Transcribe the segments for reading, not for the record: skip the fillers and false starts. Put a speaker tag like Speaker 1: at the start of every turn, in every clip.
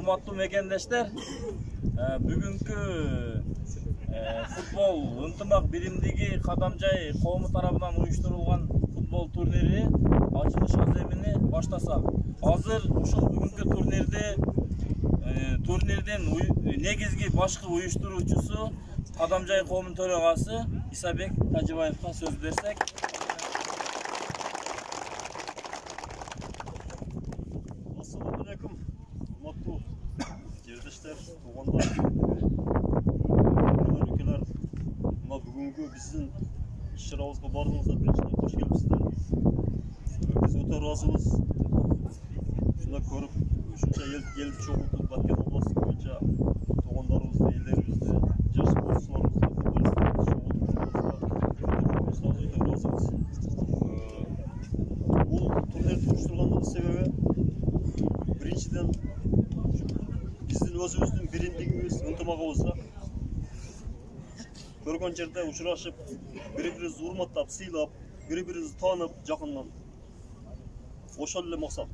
Speaker 1: урматтуу мекендештер, бүгүнкү футбол ынтымак биримдиги Кадамжай коому тарабынан уюштурулган футбол турнири ачылыш аземини баштасак. Азыр ушул бүгүнкү турнирдин негизги башкы уюштуруучусу Кадамжай коомунун төрагасы Исабек Тажыбаевга сөз берсек.
Speaker 2: Ассаламу алейкум, урматтуу жердештер, туугандар, өлкөлөр. Мына бүгүнкү биздин иш-чарабызга бардыгыңыздар биринчиден кош келипсиздер. Биз өтө ыраазыбыз. Ушундай көрүп, ушунча элди чогултуп Баткен областы боюнча туугандарыбызды, элдерибизди, жаш спортчуларыбызды, футболистерибизди чогултуп бул турнирди уюштургандын себеби биринчиден биздин өзүбүздүн биримдигибиз, ынтымагыбызда көргөн жерде учурашып, бири-бирибизди урматтап, сыйлап, бири-бирибизди таанып, жакындан. Ошол эле максат.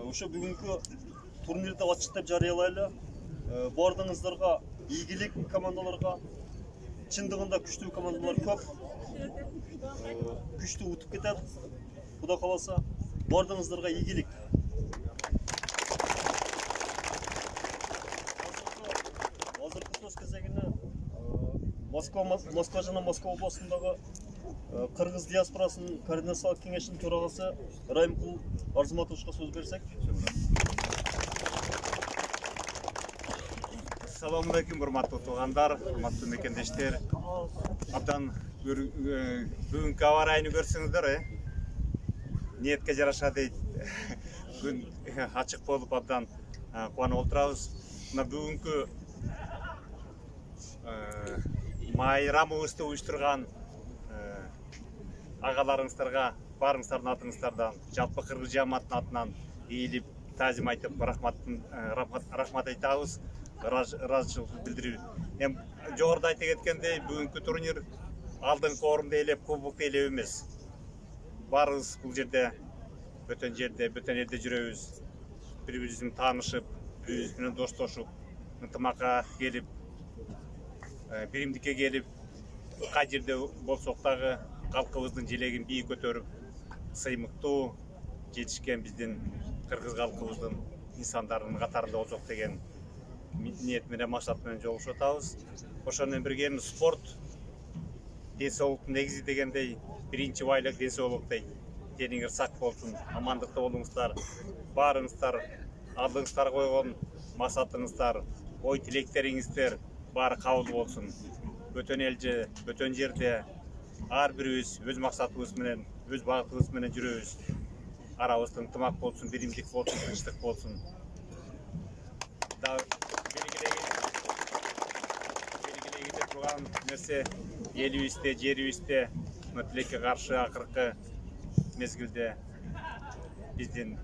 Speaker 2: Ошо бүгүнкү турнирди ачык деп жарыялайлы. Бардыгыңыздарга ийгилик, командаларга чындыгында күчтүү командалар көп. Күчтүү утуп кетет. Кудай кааласа, бардыгыңыздарга ийгилик. Азыркы сөз кезегине Москва жана Москва областындагы кыргыз диаспорасынын координациялык кеңешинин төрагасы Райымкул Арзыматовичка сөз берсек.
Speaker 3: Assalamu alaikum, урматтуу туугандар, урматтуу мекендештер. Абдан бүгүнкү аба ырайын көрсөңүздөр, ниетке жараша дейт. Күн ачык болуп абдан кубанып отурабыз. Мына бүгүнкү майрамыбызды уюштурган агаларыңыздарга барыңыздардын атыңыздардан, жалпы кыргыз жамааттын атынан ийилип, таазим айтып, рахмат айтабыз, ыраазычылык билдирип. Эми жогоруда айта кеткендей, бүгүнкү турнир алдыңкы орунду ээлеп, кубокду ээлеп эмес. Барыбыз бул жерде, бөтөн элде жүрөбүз. Бири-бирибиз таанышып, бири-бирибиз менен достоошуп, ынтымакка келип, биримдикке келип, кай жерде болсок дагы калкыбыздын желегин бийик көтөрүп, сыймыктуу жетишкен биздин кыргыз калкыбыздын инсандарынын катарында болсок деген ниет менен, максат менен жолугушуп атабыз. Ошону менен бирге спорт ден соолуктун негизи дегендей, биринчи байлык ден соолук дейт. Денеңиз сак болсун, амандыкта болуңуздар, баарыңыздар алдыңыздарга койгон максатыңыздар, ой тилектериңиздер баары кабыл болсун. Бөтөн элде, бөтөн жерде ар бирибиз өз максатыбыз менен, өз багытыбыз менен жүрөбүз. Арабызда ынтымак болсун, биримдик болсун, тынчтык болсун. Белгилей кете турган нерсе элибизде, жерибизде тилекке каршы акыркы мезгилде биздин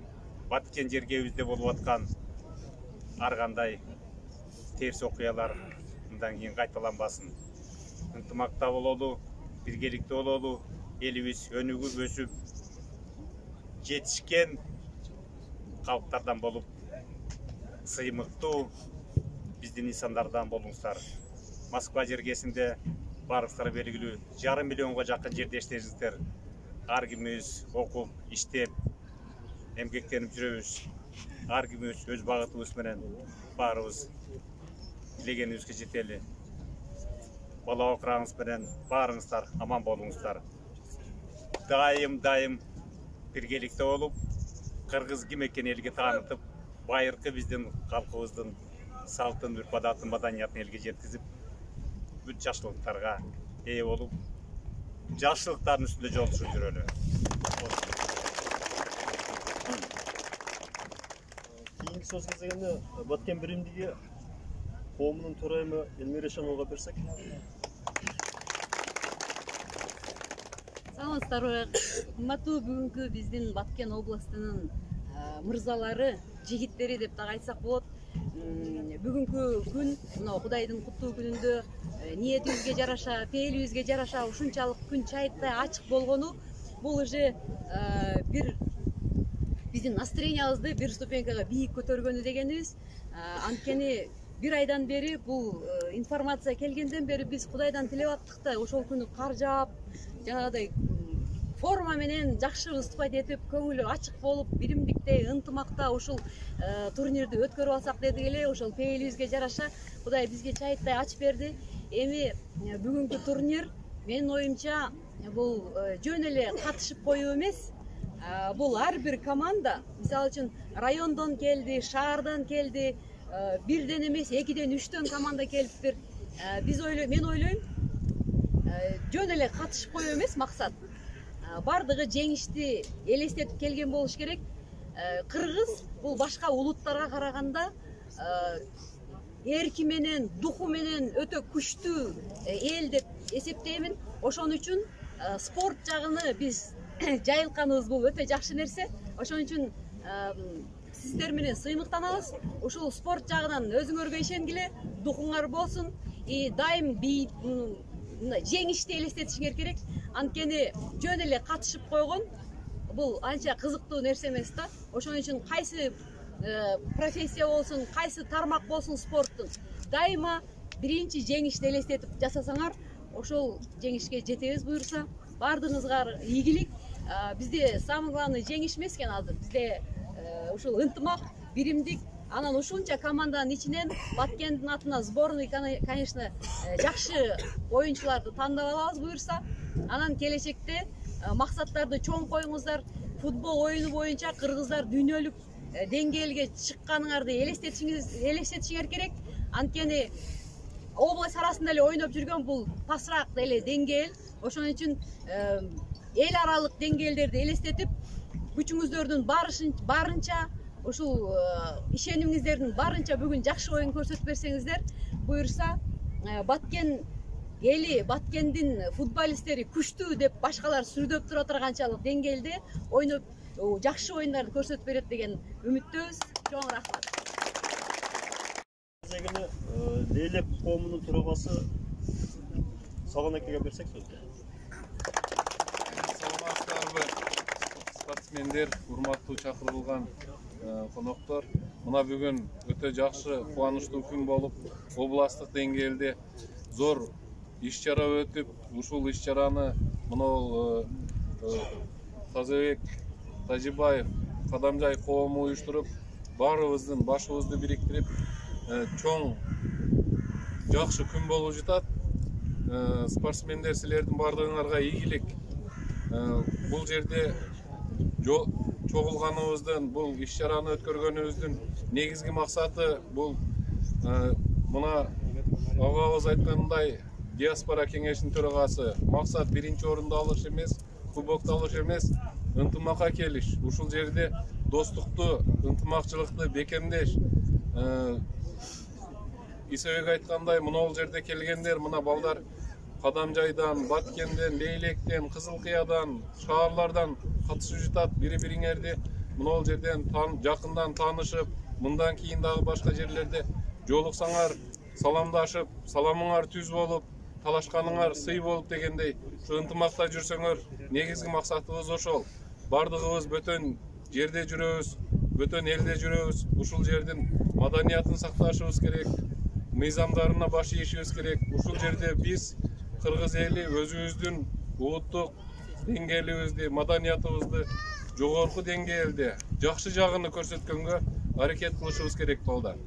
Speaker 3: Баткен жергебизде болуп аткан ар кандай терс окуялар мындан кийин кайталанбасын. Ынтымакта бололу, биргеликте бололу, элибиз өнүгүп өсүп жетишкен калктардан болуп, сыймыктуу биздин инсандардан болуңуздар. Москва жергесинде барыңыздар белгилүү 1,5 миллионго жакын жердештериңиздер. Ар кимибиз окуп, иштеп, эмгектенип жүрөбүз. Ар кимибиз өз багытыбыз менен баарыбыз тилегенибизге жетели. Бала окураңыз менен баарыңыздар аман болуңуздар. Дайым биргеликте болуп, кыргыз ким экенин элге таанытып, байыркы биздин калкыбыздын салтын, үрп-адатын, маданиятын элге жеткизип, бүт жакшылыктарга ээ болуп, жакшылыктардын үстүндө жолтушуп жүрөлү.
Speaker 2: Кийинки сөз кезегине Баткен биримдиги коомунун төрайымы Элмира Шамалга берсек.
Speaker 4: Саламатсыздарбы? Урматтуу бүгүнкү биздин Баткен областынын мырзалары, жигиттери деп дагы айтсак болот. Бүгүнкү күн, мына Кудайдын куттуу күнүндө ниетибизге жараша, пээлибизге жараша ушунчалык күн чайыттай ачык болгону, бул уже бир биздин настроениябызды бир ступенькага бийик көтөргөнү дегенибиз. Анткени бир айдан бери бул информация келгенден бери биз Кудайдан тилеп аттык да ошол күнү кар жаап, жанагыдай форма менен жакшы выступать этип, көңүлү ачык болуп, биримдикте, ынтымакта ушул турнирди өткөрүп алсак дедик эле. Ошол пейилибизге жараша Кудай бизге чайыттай ачып берди. Эми бүгүнкү турнир менин оюмча бул жөн эле катышып коюу эмес. Бул ар бир команда, мисалы үчүн райондон келди, шаардан келди, бирден эмес, экиден, үчтөн команда келиптир. Мен ойлойм, жөн эле катышып коюу эмес максат. Бардыгы жеңишти элестетип келген болуш керек. Кыргыз бул башка улуттарга караганда эрки менен, духу менен өтө күчтүү эл деп эсептеймин. Ошон үчүн спорт жагыны биз жайылтканыбыз бул өтө жакшы нерсе. Ошон үчүн сиздер менен сыймыктанабыз. Ушул спорт жагынан өзүңөргө ишенгиле, духуңар болсун. Дайым жеңишти элестетишиңер керек. Анткени жөн эле катышып койгон бул анча кызыктуу нерсе эмес да. Ошон үчүн кайсы профессия болсун, кайсы тармак болсун спорттун, дайыма биринчи жеңишти элестетип жасасаңар, ошол жеңишке жетебиз буюрса. Бардыгыңызга ийгилик. Бизде самый главный жеңиш эмес экен азыр. Бизде ушул ынтымак, биримдик. Анан ушунча команданын ичинен Баткендин атына сборный, конечно, жакшы оюнчуларды тандап алабыз буюрса. Анан келечекте максаттарды чоң коюңуздар. Футбол оюну боюнча кыргыздар дүйнөлүк деңгээлге чыкканыңарды элестетишиңер керек. Анткени область арасында эле ойноп жүргөн бул пасыраак эле деңгээл. Ошон үчүн эл аралык деңгээлдерди элестетип, күчүңүздөрдүн барынча, ушул ишенимиңиздердин барынча бүгүн жакшы оюн көрсөтүп берсеңиздер буюрса, Баткен эли, Баткендин футболисттери күчтүү деп башкалар сүрдөп тура турганчалык деңгээлде ойноп жакшы оюндарды көрсөтүп берет деген үмүттөбүз. Чоң рахмат.
Speaker 2: Лейлек коомунун төрагасы Салан акеге берсек сөздү.
Speaker 5: Саламатсыздарбы спортсмендер, урматтуу чакырылган коноктор. Мына бүгүн өтө жакшы, кубанычтуу күн болуп, областтык деңгээлде зор иш-чара өтүп, ушул иш-чараны мына Тазабек Тажибаев Кадамжай коому уюштуруп, баарыбыздын башыбызды бириктирип, чоң жакшы күн болуп жатат. Спортсмендер, силердин бардыгыңарга ийгилик. Бул жерде чогулганыбыздын, бул иш-чараны өткөргөнүбүздүн негизги максаты бул мына агабыз айткандай диаспора кеңешинин төрагасы максат биринчи орунду алыш эмес, кубокду алыш эмес, ынтымакка келиш. Ушул жерде достукту, ынтымакчылыкты бекемдеш. Исебек айткандай, мына жерде келгендер, мына балдар Кадамжайдан, Баткенден, Лейлектен, Кызылкыядан, шаарлардан катышып жатат. Бири-бириңерди мына жерден жакындан таанышып, мындан кийин дагы башка жерлерде жолуксаңар, саламдашып, саламыңар түз болуп, талашканыңар сый болуп дегендей, ушу ынтымакта жүрсөңөр, негизги максатыбыз ошол. Бардыгыбыз бөтөн жерде жүрөбүз, бөтөн элде жүрөбүз. Ушул жердин маданиятын сакташыбыз керек, мыйзамдарына баш ийишибиз керек. Ушул жерде биз кыргыз эли өзүбүздүн улуттук деңгээлибизди, маданиятыбызды жогорку деңгээлде жакшы жагын көрсөткөнгө аракет кылышыбыз керек балдар.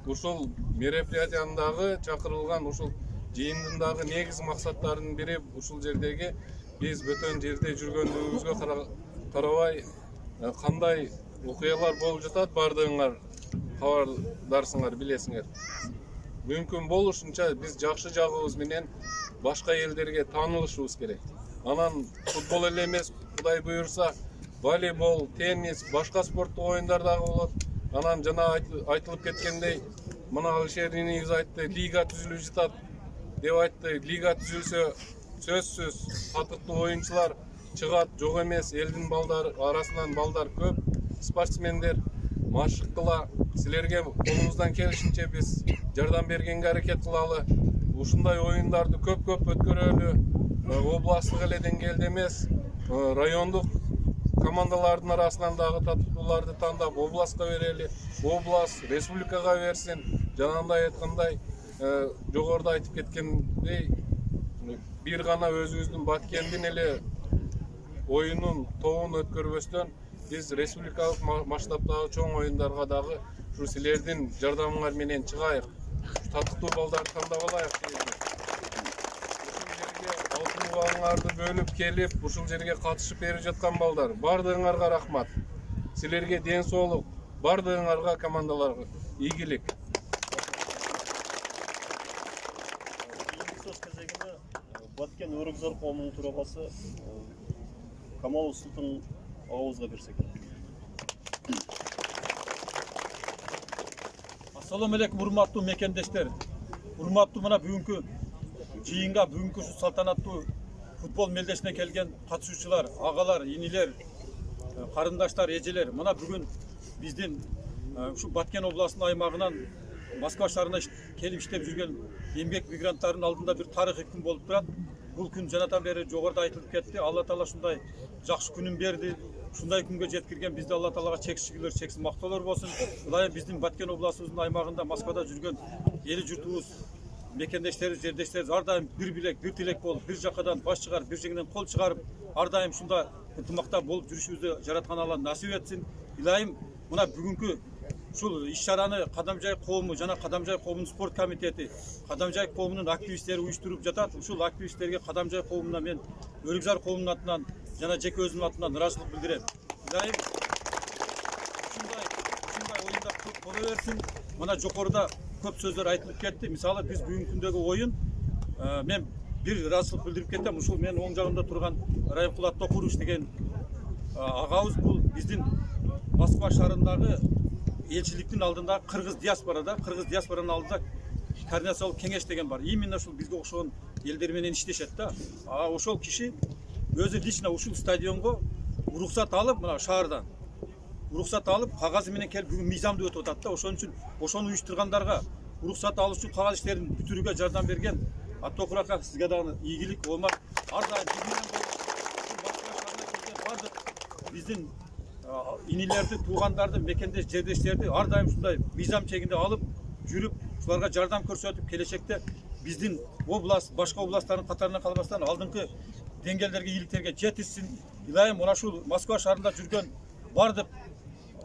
Speaker 5: Ушул мероприятияндагы чакырылган ушул жыйындын дагы негиз максаттарынын бири ушул жердеги биз бөтөн жерде жүргөндүгүбүзгө карабай кандай окуялар болуп жатат бардыгыңар кабардарсыңар, билесиңер. Мүмкүн болушунча биз жакшы жагыбыз менен башка элдерге таанылышыбыз керек. Анан футбол эле эмес, Кудай буйрса, волейбол, теннис, башка спорттук оюндар дагы болот. Анан жана айтылып кеткендей, мына Алишеринибиз айтты, лига түзүлүп жатат деп айтты. Лига түзүлсө, сөзсүз татыктуу оюнчулар чыгат, жок эмес, элдин балдар арасынан балдар көп, спортсмендер машык кыла. Силерге колубуздан келишинче биз жардам бергенге аракет кылалы. Ушундай оюндарды көп өткөрөлү. Областтык эле деңгээлде эмес, райондук командалардын арасынан дагы татыктууларды тандап областка берели, област республикага берсин. Жанагындай айткандай, жогоруда айтып кеткендей, бир гана өзүбүздүн Баткендин эле оюнун тобун өткөрбөстөн биз республикалык масштабтагы чоң оюндарга дагы ушу силердин жардамыңар менен чыгайык. Татыктуу балдарды тандап алайык дейбиз. Ушул жерге алтын убаңыңарды бөлүп келип, ушул жерге катышып берип жаткан балдар, бардыгыңарга рахмат. Силерге ден соолук, бардыгыңарга командаларга ийгилик.
Speaker 2: Сөз кезегinde Баткен Өргүзар коомунун төрагасы Камалов Султан ауызга берсек.
Speaker 6: Assalamu alaikum урматтуу мекендештер. Урматтуу мына бүгүнкү жыйынга, бүгүнкү салтанаттуу футбол мелдешине келген катышуучулар, агалар, инилер, карындаштар, эжелер. Мына бүгүн биздин ушу Баткен областынын аймагынан Москва шаарына келип иштеп жүрген эмгек мигранттардын алдында бир тарыхый күн болуп турат. Бул күн жанатан бери жогоруда айтылып кетти. Алла таала ушундай жакшы күнүн берди. Ушундай күнгө жеткирген бизде Алла таалага чексиз шүгүрлөр, чексиз мактоолор болсун. Ылайым биздин Баткен областыбыздын аймагында Москвада жүргөн эли журтубуз, мекендештерибиз, жердештерибиз ар дайым бир билек, бир тилек болуп, бир жакадан баш чыгарып, бир жеңинен кол чыгарып, ар дайым ушундай ынтымакта болуп жүрүшүбүздү жараткан Алла насип этсин. Ылайым мына бүгүнкү ушул иш-чараны Кадамжай коому жана Кадамжай коомунун спорт комитети, Кадамжай коомунун активисттери уюштуруп жатат. Ушул активисттерге Кадамжай коомунан мен Өргүзар коомунун атынан жана жеке өзүмдүн атынан ыраазычылык билдирем. Ылайым ушундай оюндар көп боло берсин. Мына жогоруда көп сөздөр айтылып кетти. Мисалы биз бүгүнкү күндөгү оюн мен бир ыраазычылык билдирип кетем. Ушул менин оң жагымда турган Райымкул Аттокурович деген агабыз бул биздин Москва шаарындагы элчиликтин алдында кыргыз диаспоранын алдында координациялык кеңеш деген бар. Именно ушул бизге окшогон элдер менен иштешет да. Ошол киши өзү лично ушул стадионго уруксат алып, мына шаардан уруксат алып, кагазы менен келип бүгүн мыйзамды өтүп атат да. Ошон үчүн ошону уюштургандарга уруксат алыш үчүн кагаз иштерин бүтүрүүгө жардам берген Аттокур ака, сизге дагы ийгилик болмак. Ар дайым биздин инилерди, туугандарды, мекендеш, жердештерди ар дайым ушундай мыйзам чегинде алып жүрүп, ушуларга жардам көрсөтүп, келечекте биздин област, башка областтардын катарына калбастан алдыңкы деңгээлдерге, ийгиликтерге жетишсин. Ылайым мына ушул Москва шаарында жүргөн бардык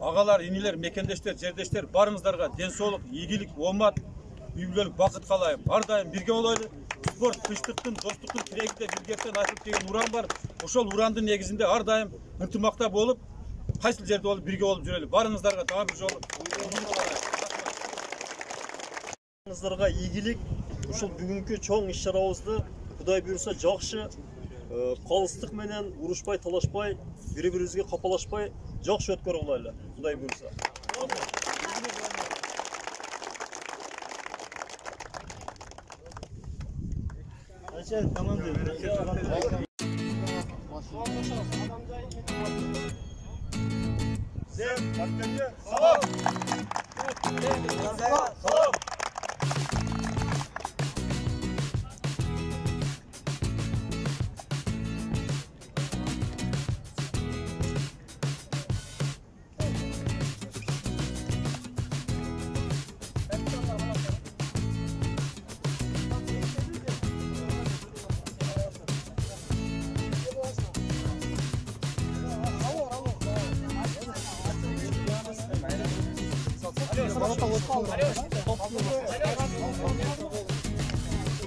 Speaker 6: агалар, инилер, мекендештер, жердештер барыңыздарга ден соолук, ийгилик, оомат, үй бүлөлүк бакыт каалайм. Ар дайым бирге болойлу. Спорт тынчтыктын, достуктун тирегинде биргектен айтып деген уран бар. Ошол урандын негизинде ар дайым ынтымакта болуп, кайсыл жерде болуп бирге болуп жүрөлү. Барыңыздарга дагы бир жолу
Speaker 2: Барыңыздарга ийгилик. Ушул бүгүнкү чоң иш-чарабызды Кудай буйруса жакшы, калыстык менен урушпай, талашпай, бири-бирибизге капалашпай жакшы өткөрө алайлы. Кудай буйруса.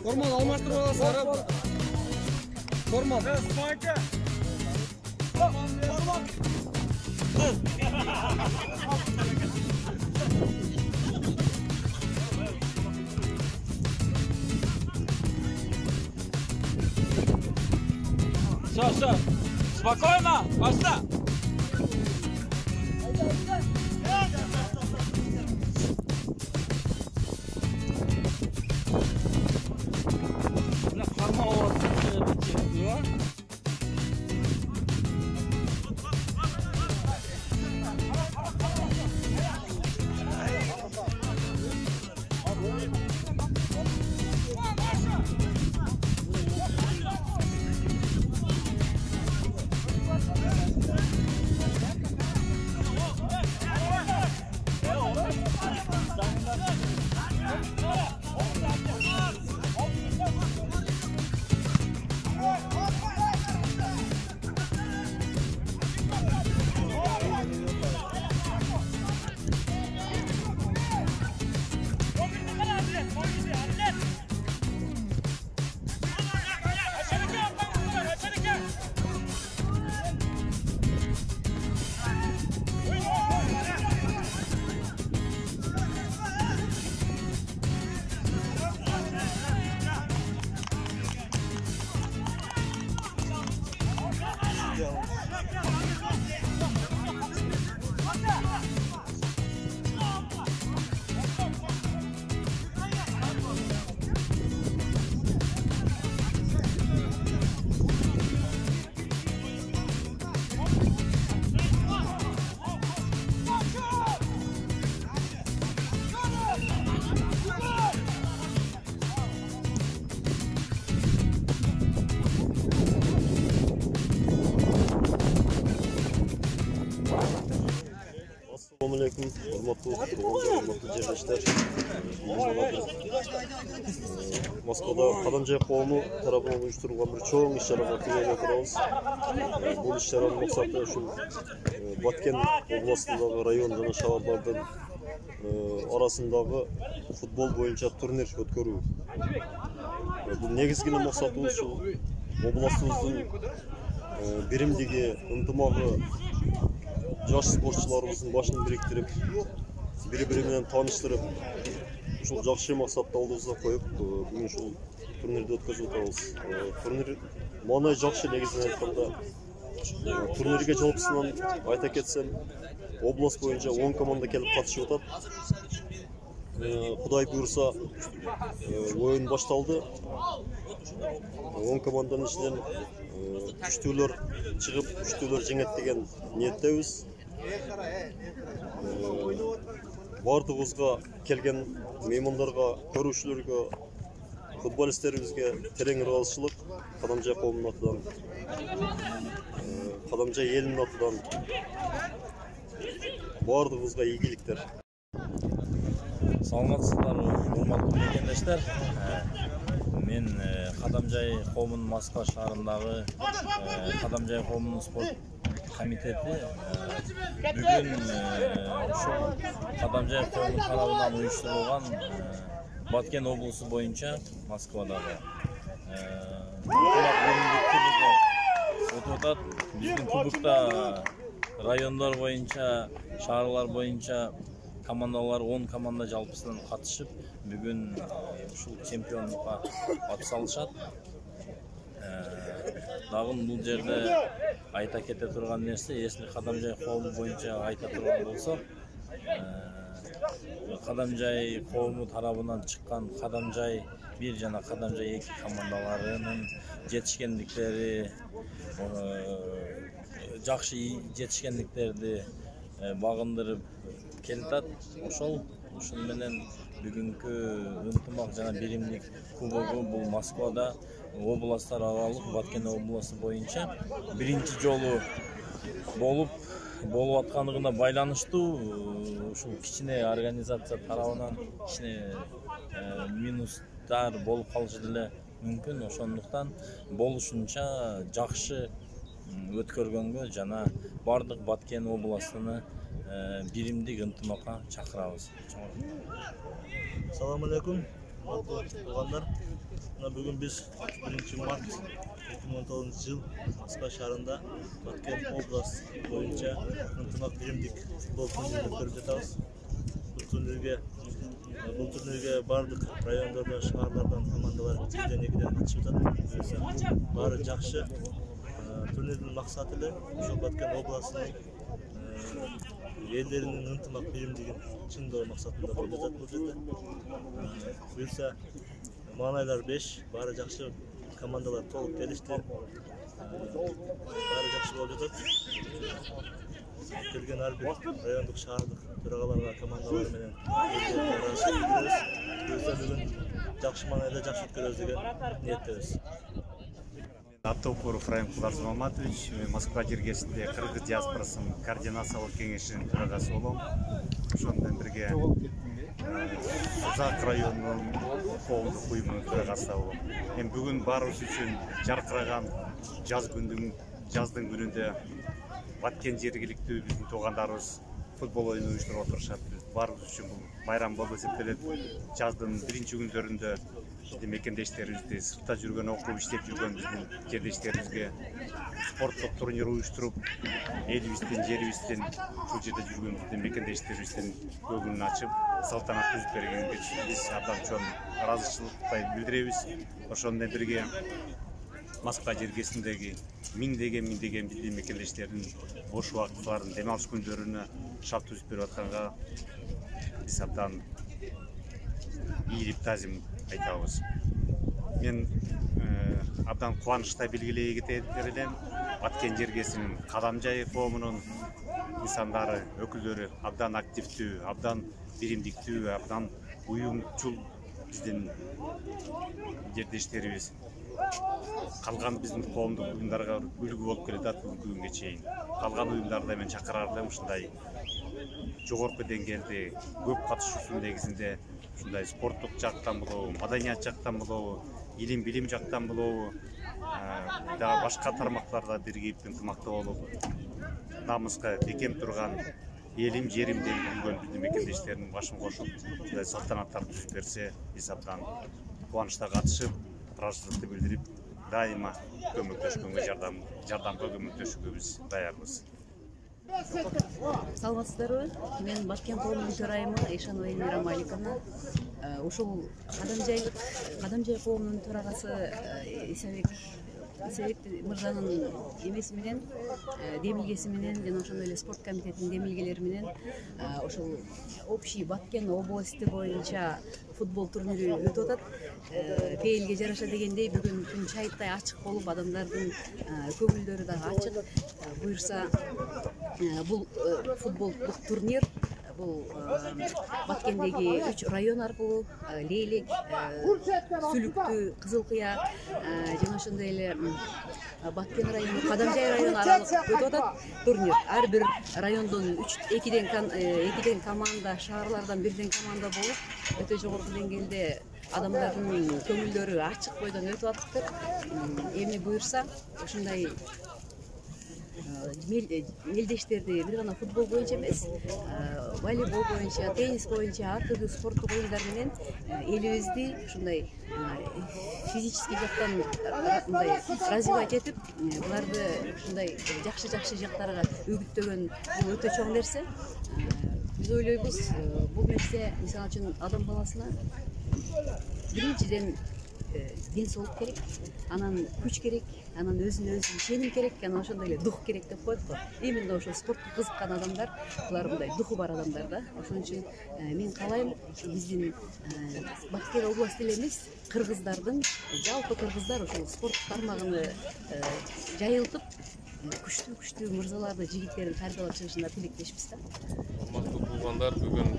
Speaker 7: Формал алмаштырып аласыздар. Формал.
Speaker 1: Все, спокойно, пошла.
Speaker 2: алейкум, урматтуу тургундар, урматтуу жерлештер. Москвада Кадамжай коому тарабынан уюштурулган бир чоң иш-чарага тийгелип турабыз. Бул иш-чаранын максаты ушул Баткен областындагы район жана шаһарлардын арасындагы футбол боюнча турнир өткөрүү. Бул негизги максатыбыз ушул областыбыздын биримдиги, ынтымагы, жаш спортчуларыбыздын башын бириктирип, бири-бири менен тааныштырып, ушул жакшы максатты алдыбызга коюп, бүгүн ушул турнирди өткөзүп атабыз. Турнир маанай жакшы, негизинен айтканда. Турнирге жалпысынан айта кетсем, област боюнча 10 команда келип катышып атат. Кудай буйрса, оюн башталды. 10 команданын ичинен күчтүүлөр чыгып, күчтүүлөр жеңет деген ниеттебиз. Бардыгыбызга келген меймандарга, көрүүчүлөргө, футболисттерибизге терең ыраазычылык Кадамжай коомунун атынан, Кадамжай элинин атынан бардыгыбызга ийгиликтер.
Speaker 1: Саламатсыздарбы, урматтуу мекендештер. Мен Кадамжай коомунун Москва шаарындагы Кадамжай коомунун спорт комитети бүгүн ушул Кадамжай коому тарабынан уюштурулган Баткен облусу боюнча Москвадагы өтүп атат. Биздин кубокто райондор боюнча, шаарлар боюнча командалар 10 команда жалпысынан катышып, бүгүн ушул чемпиондукка атсалышат. Дагы бул жерде айта кете турган нерсе, если Кадамжай коому боюнча айта турган болсок, Кадамжай коому тарабынан чыккан Кадамжай 1 жана Кадамжай 2 командаларынын жетишкендиктери, жакшы жетишкендиктерди багындырып келатат. Ошол менен бүгүнкү ынтымак жана биримдик кубогу бул Москвада областтар аралык Баткен областы боюнча биринчи жолу болуп аткандыгына байланыштуу ушул кичине организация тарабынан кичине минустар болуп калышы деле мүмкүн. Ошондуктан болушунча жакшы өткөргөнгө жана бардык Баткен областыны биримдик ынтымакка чакырабыз.
Speaker 8: Салам алейкум, туугандар. Бүгүн биз 1 март 2019 жыл Москва шаарында Баткен область боюнча ынтымак биримдик футбол турнирин өткөрүп жатабыз. Бул турнирге бардык райондордон, шаарлардан командалар 1-2 катышып атат. Баары жакшы. Турнирдин максаты эле ошол Баткен областынын элдеринин ынтымак биримдигин чыңдоо максатында болуп жатат бул жерде. Буюрса маанайлар 5, баары жакшы, командалар толук келишти. Баары жакшы болуп жатат. Келген ар бир райондук, шаардык төрагаларга, командалар менен буюрса бүгүн жакшы маанайда жакшы өткөрөбүз деген ниеттебиз.
Speaker 3: Атопуров Раим Куларз Маматович, Москва жергесинде кыргыз диаспорасынын координациялык кеңешинин төрагасы болом. Ошондон бирге Узак районунун коомдук уюмунун төрагасы болом. Эми бүгүн баарыбыз үчүн жаркыраган жаздын күнүндө Баткен жергиликтүү биздин туугандарыбыз футбол оюну уюштуруп отурушат. Баарыбыз үчүн бул майрам болуп эсептелет. Жаздын биринчи күндөрүндө биздин мекендештерибизди, сыртта жүргөн, окуп иштеп жүргөн биздин жерлештерибизге спорттук турнир уюштуруп, элибиздин, жерибиздин, бул жерде жүргөн биздин мекендештерибиздин көңүлүн ачып, салтанат түзүп бергенге биз абдан чоң ыраазычылык билдиребиз. Ошондон бирге Москва жергесиндеги миңдеген биздин мекендештердин бош убакыттарын, дем алыш күндөрүнө шарт түзүп берип атканга биз абдан ийилип тазим айтабыз. Мен абдан кубанычтай белгилей кетер элем. Баткен жергесинин Кадамжай коомунун инсандары, өкүлдөрү абдан активдүү, абдан биримдиктүү, абдан уюмчул биздин жердештерибиз. Калган биздин коомдук уюмдарга үлгү болуп келатат бүгүнкү күнгө чейин. Калган уюмдарды мен чакырар элем ушундай жогорку деңгээлде көп катышуусунун негизинде ушундай спорттук жактан болобу, маданият жактан болобу, илим билим жактан болобу, дагы башка тармактарда биригип ынтымактуу болуп, намыска бекем турган элим жерим деп жүргөн биздин мекендештердин башын кошуп, ушундай салтанаттар түзүп берсе, биз абдан кубанычта катышып, ыраазычылыкты билдирип, дайыма көмөктөшкөнгө жардамга көмөктөшүүгө биз даярбыз.
Speaker 4: Саламатсыздарбы? Мен Баткен коомунун төрайымы Эшанова Эльмира Маликовна. Ушул Кадамжай коомунун төрагасы Исабек мырзанын эмеси менен, демилгеси менен жана ошондой эле спорт комитетинин демилгелери менен ошол общий Баткен области боюнча футбол турнири өтүп атат. Пейилге жараша дегендей бүгүн күн чайыттай ачык болуп, адамдардын көңүлдөрү дагы ачык. Буюрса бул футболдук турнир бул Баткендеги 3 район аркылуу Лейлек, Сүлүктүү, Кызыл Кыя жана ошондой эле Баткен району, Кадамжай району аралык өтүп атат турнир. Ар бир райондон 2ден команда, шаарлардан 1ден команда болуп, өтө жогорку деңгээлде адамдардын көңүлдөрү ачык бойдон өтүп атыптыр. Эми буюрса ушундай мелдештерди бир гана футбол боюнча эмес, волейбол боюнча, теннис боюнча ар түрдүү спорттук оюндар менен элибизди ушундай физический жактан мындай развивать этип, буларды ушундай жакшы жактарга үгүттөгөн бул өтө чоң нерсе. Биз ойлойбуз, бул нерсе мисалы үчүн адам баласына биринчиден ден соолук керек, анан күч керек, анан өзүнө өзү ишеним керек, анан ошондой эле дух керек деп коет го. Именно ошо спортко кызыккан адамдар, булар мындай духу бар адамдар да. Ошон үчүн мен каалайм, биздин Баткен областы эле эмес, кыргыздардын, жалпы кыргыздар ошол спорт тармагын жайылтып, күчтүү мырзаларды, жигиттерди тарбиялап чыгышына тилектешпиз да.
Speaker 5: Урматтуу туугандар, бүгүн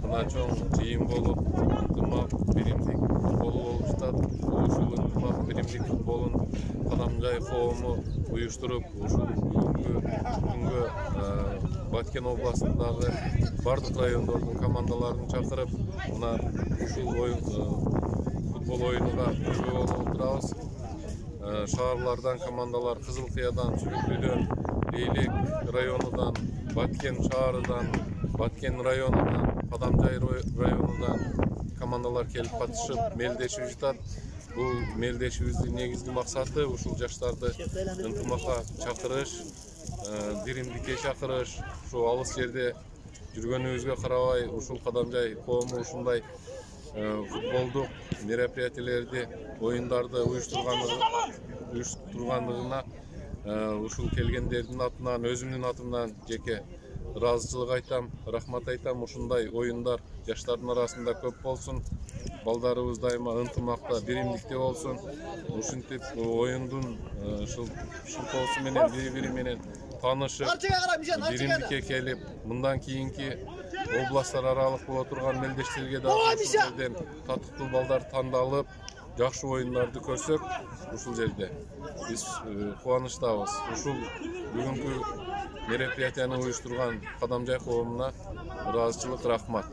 Speaker 5: мына чоң жыйын болуп, ынтымак, биримдик футболу болуп жатат. Ушул ынтымак, биримдик футболун Кадамжай коому уюштуруп, ушул бүгүнгү Баткен областындагы бардык райондордун командаларын чакырып, мына ушул футбол оюнуга күбө болуп отурабыз. Шаарлардан командалар Кызыл Кыядан, Сүлүктүүдөн, Лейлек районудан, Баткен шаарынан, Баткен районунан, Кадамжай районунан командалар келип катышып, мелдешип жатат. Бул мелдешибиздин негизги максаты ушул жаштарды ынтымакка чакырыш, биримдикке чакырыш, ушу алыс жерде жүргөнүбүзгө карабай, ушул Кадамжай коому ушундай футболдук мероприятиелерди, оюндарды уюштургандыгына ушул келгендердин атынан, өзүмдүн атымдан жеке ыраазычылык айтам, рахмат айтам. Ушундай оюндар жаштардын арасында көп болсун, балдарыбыз дайыма ынтымакта, биримдикте болсун. Ушинтип оюндун шылтоосу менен бири-бири менен таанышып, биримдикке келип, мындан кийинки областтар аралык боло турган мелдештерге да ушул жерден татыктуу балдар тандалып, жакшы оюндарды көрсөк, ушул жерде биз кубанычтабыз. Ушул бүгүнкү мероприятияны уюштурган Кадамжай коомуна ыраазычылык, рахмат.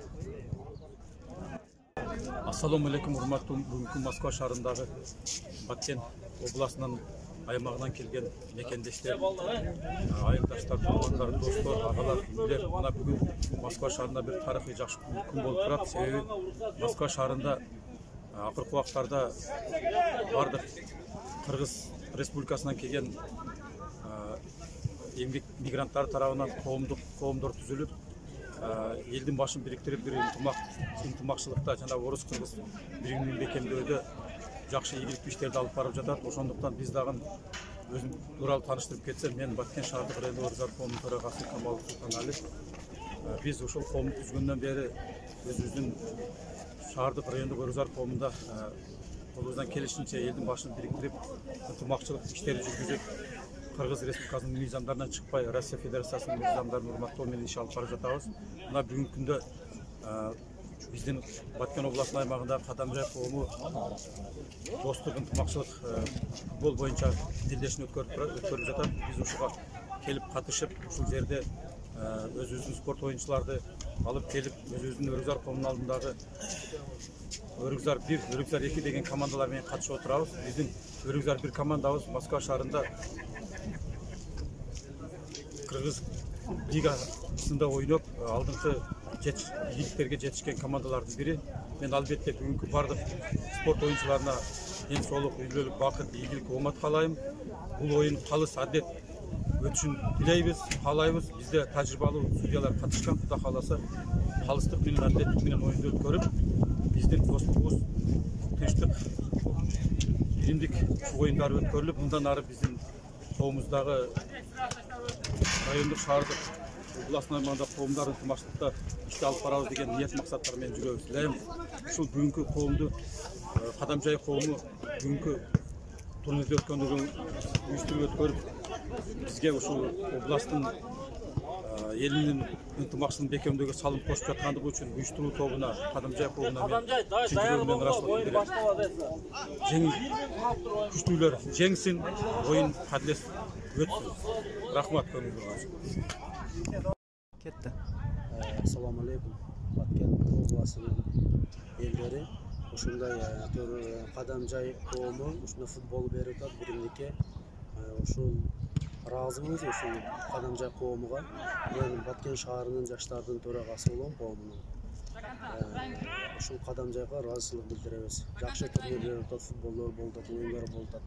Speaker 6: Ассаламу алейкум, урматтуу бүгүнкү Москва шаарындагы Баткен областынын аймагынан келген мекендештер, айылдаштар, туугандар, достор, агалар, инилер. Мына бүгүн Москва шаарында бир тарыхый жакшы күн болуп турат. Себеби Москва шаарында акыркы убактарда бардык Кыргыз Республикасынан келген эмгек мигранттар тарабынан коомдор түзүлүп, элдин башын бириктирип, бир ынтымакчылыкта жана орус-кыргыз биримдигин бекемдөөдө жакшы ийгиликтүү иштерди алып барып жатат. Ошондуктан биз дагы өзүм тууралуу тааныштырып кетсем, мен Баткен шаардык райондук орузар коомунун төрагасы Камалов Султанали. Биз ушул коомду түзгөндөн бери өзүбүздүн шаардык райондук орузар коомунда колубуздан келишинче элдин башын бириктирип, ынтымакчылык иштерди жүргүзүп, Кыргыз Республикасынын мыйзамдарынан чыкпай, Россия Федерациясынын мыйзамдарын урматтоо менен иш алып барып жатабыз. Мына бүгүнкү күндө биздин Баткен областынын аймагында Кадамжай коому достук, ынтымакчылык футбол боюнча мелдешин өткөрүп жатат. Биз ушуга келип катышып, ушул жерде өзүбүздүн спорт оюнчуларды алып келип, өзүбүздүн Өргүзар коомунун алдындагы Өргүзар 1, Өргүзар 2 деген командалар менен катышып отурабыз. Биздин Өргүзар 1 командабыз Москва шаарында Кыргыз лигасында ойноп, алдыңкы ийгиликтерге жетишкен командалардын бири. Мен албетте бүгүнкү бардык спорт оюнчуларына ден соолук, үйлүүлүк, бакыт, ийгилик, оомат каалайм. Бул оюн калыс адет өтүшүн билейбиз, каалайбыз. Бизде тажрыйбалуу судьялар катышкан, Кудай кааласа, калыстык менен адилеттик менен оюнду өткөрүп, биздин достугубуз, тынчтык, биримдик оюндар өткөрүлүп, мындан ары биздин коомумуздагы райондук, шаардык, областной аймагында коомдар ынтымактыкта ишти алып барабыз деген ниет максаттар менен жүрөбүз. Илем ушул бүгүнкү коомду, Кадамжай коому бүгүнкү турнирде өткөндүгүн уюштуруп өткөрүп, бизге ушул областтын элинин ынтымакчылыгын бекемдөөгө салым кошуп жаткандыгы үчүн уюштуруу тобуна, Кадамжай коомуна күчтүүлөр жеңсин, оюн кадилет өтсүн. Рахмат көңүлүңүзгө.
Speaker 9: Кетти. Ассаламу алейкум. Баткен областынын элдери ушундай Кадамжай коому ушундай футбол берип атат биримдикке. Ушул ыраазыбыз ушул Кадамжай коомуга. Мен Баткен шаарынын жаштардын төрагасы болом коомунун. Ушул Кадамжайга ыраазычылык билдиребиз. Жакшы турнирлер өтөт, футболдор болуп атат, оюндар болуп атат.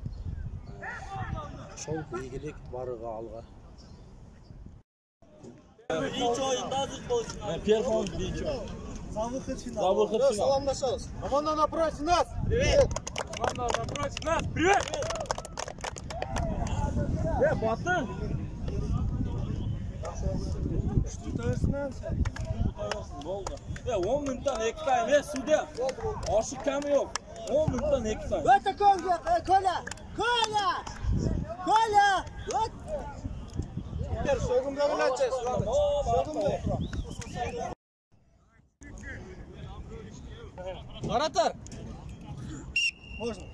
Speaker 9: Ошол ийгилик барыга алга.
Speaker 1: Первый бич. За выход финала.
Speaker 7: Саламдашабыз. Команда напротив нас. Привет.
Speaker 1: Команда напротив нас. Привет. Батыр. Болды. 10 минуттан 2 тайм. Судья. Ашык ками yok. 10 минуттан 2 тайм.
Speaker 7: Öte Коля. Öt. Soygunda oynayacağız. Soygunda. Aratar. Можно.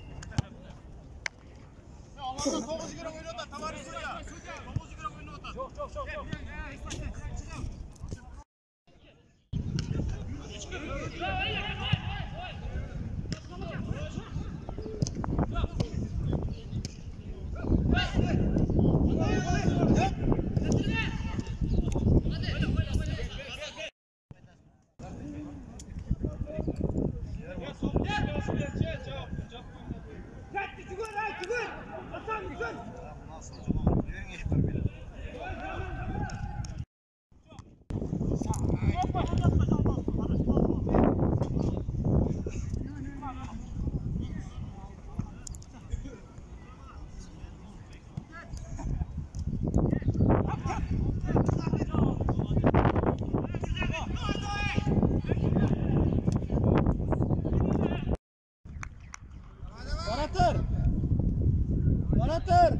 Speaker 7: Anahtar.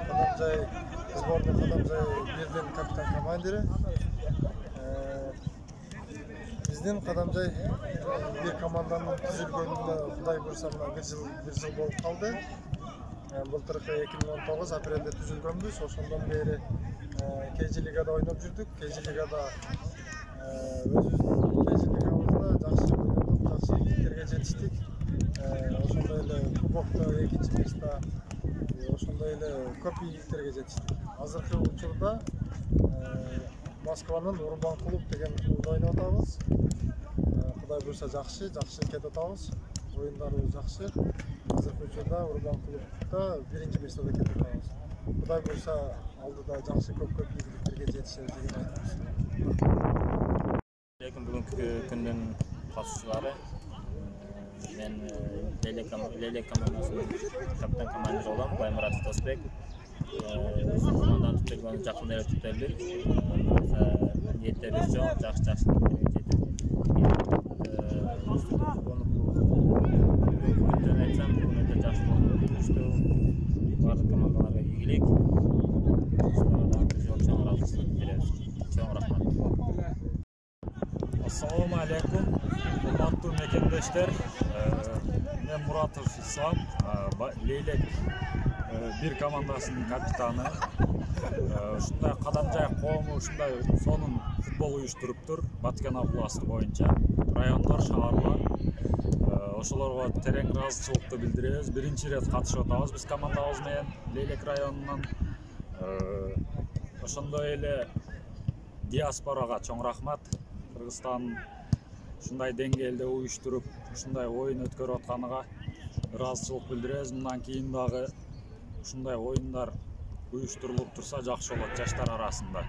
Speaker 7: Кадамжай сборный Кадамжай бирдин капитан командиры. Биздин Кадамжай бир команданын түзүлгөнүнө Кудай буйрса мына бир жыл болуп калды. Былтыркы 2019 апрелде түзүлгөнбүз. Ошондон бери KG лигада ойноп жүрдүк. KG лигада өзүбүздүн KG лигабызда жакшы ойнодук, жакшы ийгиликтерге жетиштик. Ошондой эле кубокто экинчи места, ошондой эле көп ийгиликтерге жетиштик. Азыркы учурда Москванын Урбан клуб деген клубда ойноп атабыз. Кудай буйрса жакшы кетип атабыз. Оюндарыбыз жакшы. Азыркы учурда Урбан клубда биринчи местада кетип атабыз. Кудай буйрса алдыда жакшы көп ийгиликтерге жетишебиз деген айтабыз.
Speaker 10: Бүгүнкү күндүн катышчылары мен Лелек командасынын капитан командирі болам, Баймуратов Тосбек. Sonradan tutelgan жақын әрі tuteldik. Niyetlerimiz çok, жақсы Бүгін айтсам, бүгін өте жақсы болды. Барлық командаларға игілік. Чоң рахмат.
Speaker 11: Assalamu alaikum. Hurmatlı mekendeşler. Ben Muratov İslam. Leylek bir komandasının kapitаны. Ушундай Кадамжай коому ушундай сонун футбол уюштуруп тур. Баткен областы боюнча райондар, шаарлар. Ошолорго терең ыраазычылыкты билдиребиз. Биринчи ирет катышып атабыз биз командабыз менен Leylek районунан. Ошондой эле диаспорага чоң рахмат. Кыргызстан ушундай деңгээлде уюштуруп, ушундай оюн өткөрүп атканыга ыраазычылык билдиребиз. Мындан кийин дагы ушундай оюндар уюштурулуп турса жакшы болот жаштар арасында.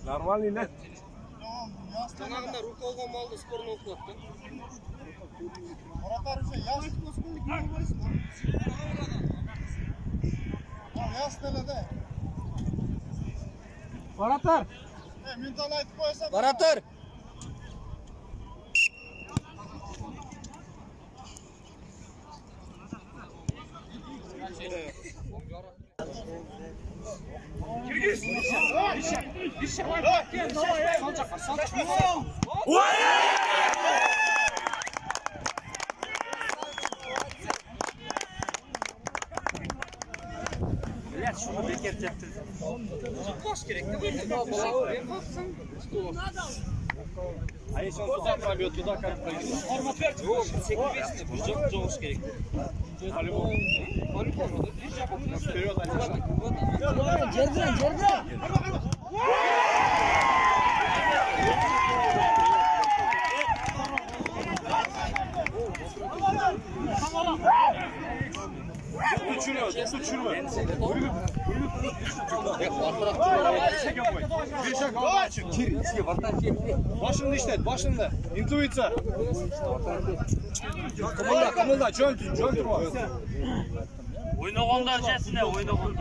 Speaker 5: Нормальный нет.
Speaker 2: Жанагында рука алган малды спорно окуп атты.
Speaker 7: Вратарь уже ясно сколько не говоришь. Ясно ли да? Вратарь. Ментал айтып коесаң. Вратарь.
Speaker 2: Şunu bekar yaptı. Koş gerekli. Hayır sen sonra pробьет туда как пройдет. Format ver. Yok, sekmesine bu çok gerekli. По-любому, да? Вперед, Александр. Жерден. Düşürme. Başında işlet, başında. İntuitsiya. Kımılda, jön durma.
Speaker 1: Oynaganlar jesine, oynaganlar.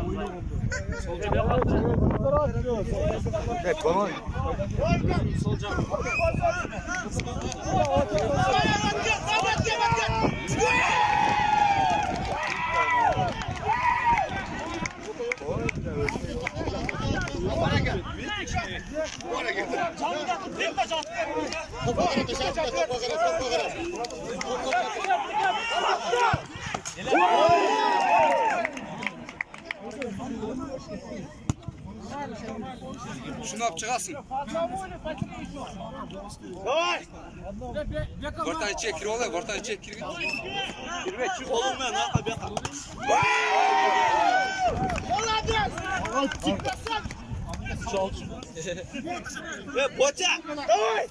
Speaker 7: Evet, bana.
Speaker 1: Sol can.
Speaker 12: Şunu yap çıkasın. Ortaya çek gir oğlum, ortaya çek gir.
Speaker 2: Girme çık oğlum ben arka ben. Boça! Давай!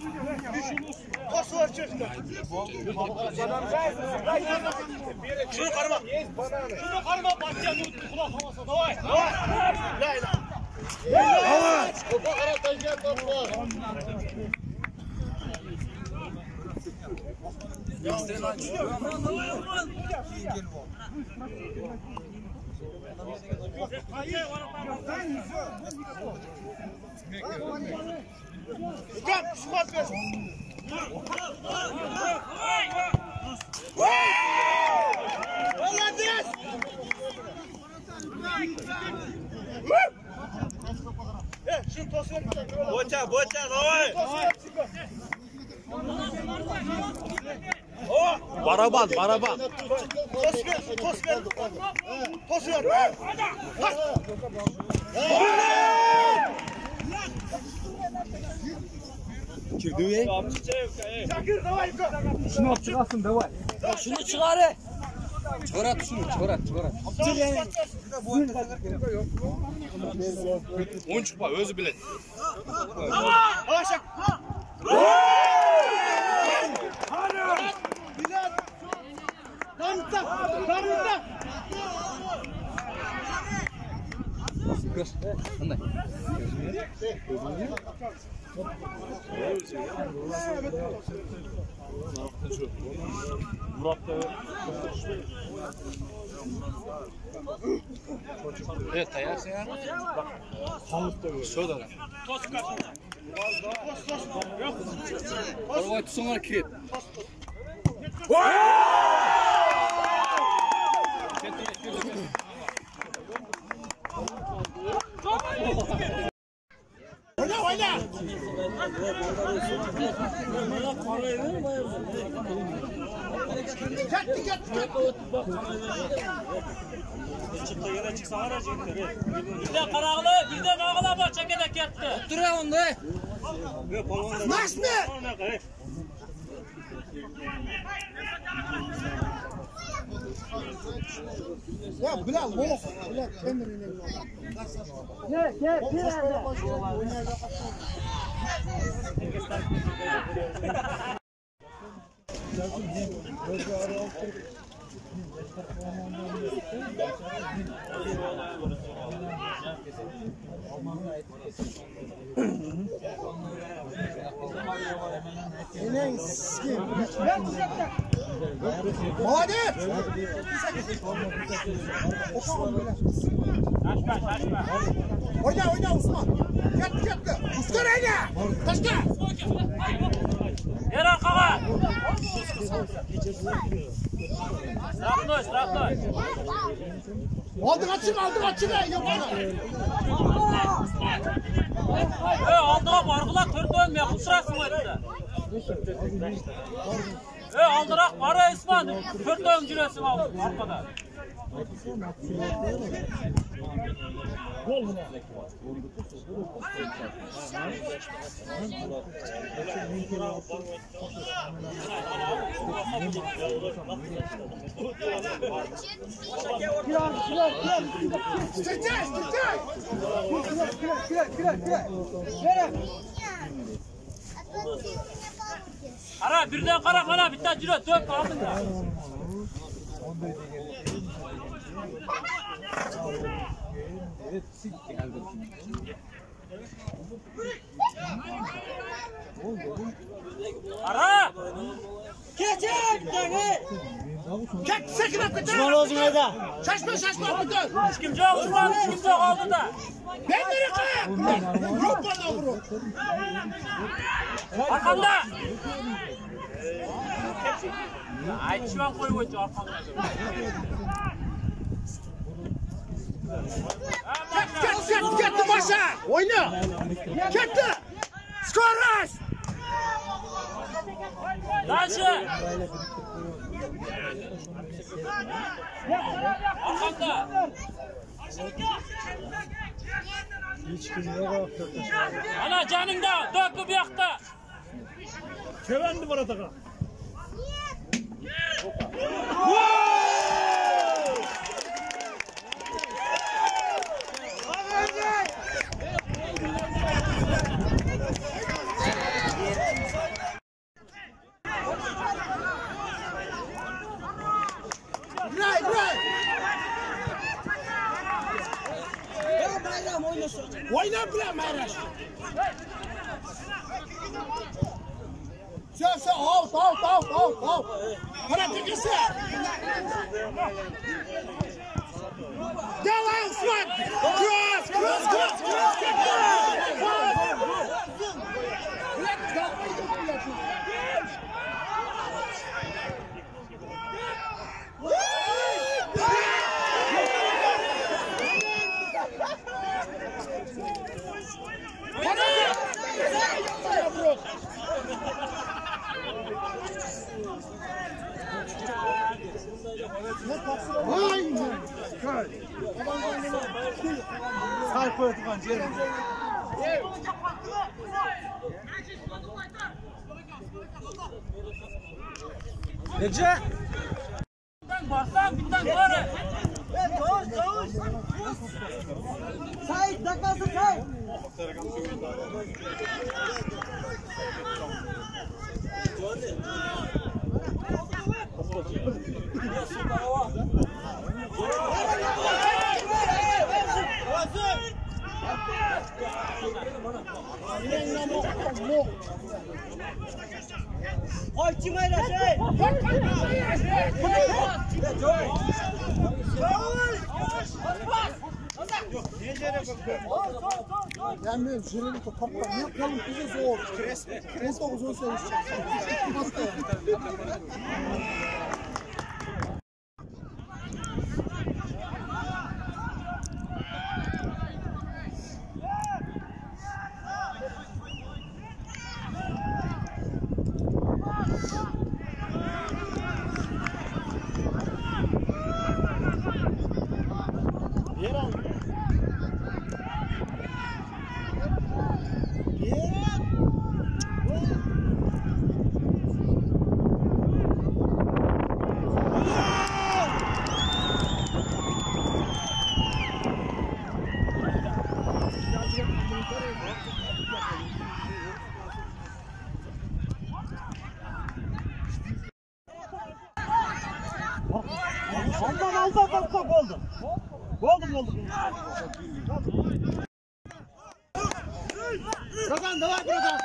Speaker 2: Koşular çıktı. Şunu karma. Şunu karma Batcan kulak havası. Давай! Давай! Давай! Topa karatacak topa. Hocam şu pas ver. Молодец! Boça, давай!
Speaker 13: Baraban, baraban. Kirdi. Şunu alıp çıkarsın davay. Şunu çıkar.
Speaker 12: Çıkarat şunu, çıkarat.
Speaker 13: On çıkma, özü bilet. Evet, tayarsın ya. Şurada.
Speaker 12: Oraya tutsana kilit.
Speaker 14: Oyna.
Speaker 1: Çıktı çıksa var bir de karağılı, bir de bağla bak çekedek yattı.
Speaker 12: Otura onda.
Speaker 14: Maç mı? Ya Bilal, Bilal kendine. Gel, Молодец! Oyna Osman. Ketdi. Usta oyna. Taşla.
Speaker 1: Yer arkaga. Strafnoy.
Speaker 14: Aldığa çık.
Speaker 1: Aldığa bargıla törtön yakın sırasın öyle. Aldırak para İsmail. Törtön cüresin arkada. Gol mu? Ara birden kara falan bir tane cüret dök altında. Ara!
Speaker 14: Geçin! Çek sakın akıtın! Düşman olsun orada! Şaşma akıtın!
Speaker 1: Hiç kimse yok şu an, hiç kimse yok aldı da.
Speaker 14: Ben nereye koyayım? Yok bana vurun!
Speaker 1: Arkanda! Ay şu an koy arkanda.
Speaker 14: Ketdi başa! Oyna! Ketdi! Skor!
Speaker 1: Taşı! Arkanda!
Speaker 14: Hiç kim yok.
Speaker 1: Ana canında dökü bir yakta.
Speaker 14: Kevendi bana taka. Oyna bile Mehraş. Sen out. Para tekesi. Gel lan Osman. Cross.
Speaker 6: Çek koy tuğan yerinde. Ece.
Speaker 14: Barsan bundan sonra. Çavuş. Sait dakikası Sait.
Speaker 7: Yani ben jüriyle toplam ne yapalım bize zor. Krespo uzun süre
Speaker 14: Ondan aldı oldu. Oldu. Rogan давай, Rogan.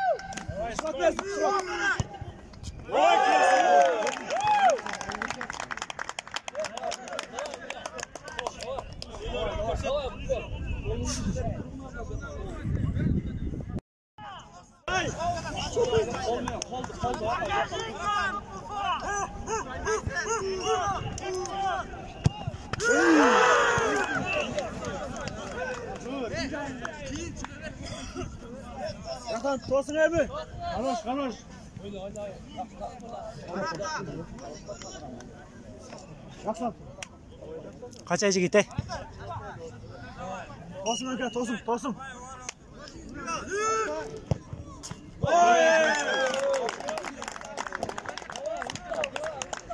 Speaker 14: Rogan tosun abi. Kanoş.
Speaker 15: Kaç aycı gitti?
Speaker 14: Tosun abi, tosun.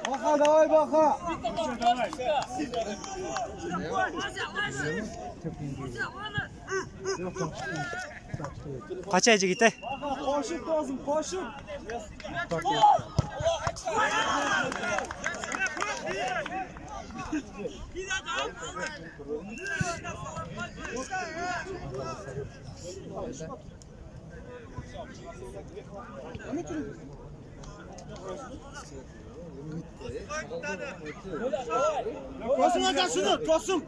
Speaker 14: Baka давай baka.
Speaker 15: Kaç aycı gitti?
Speaker 14: Koşun tosun, koşun. Tosun aga şunu, tosun.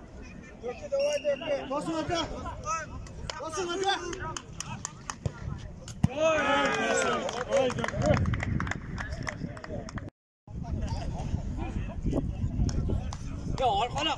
Speaker 14: Tosun aga. Ya arkana.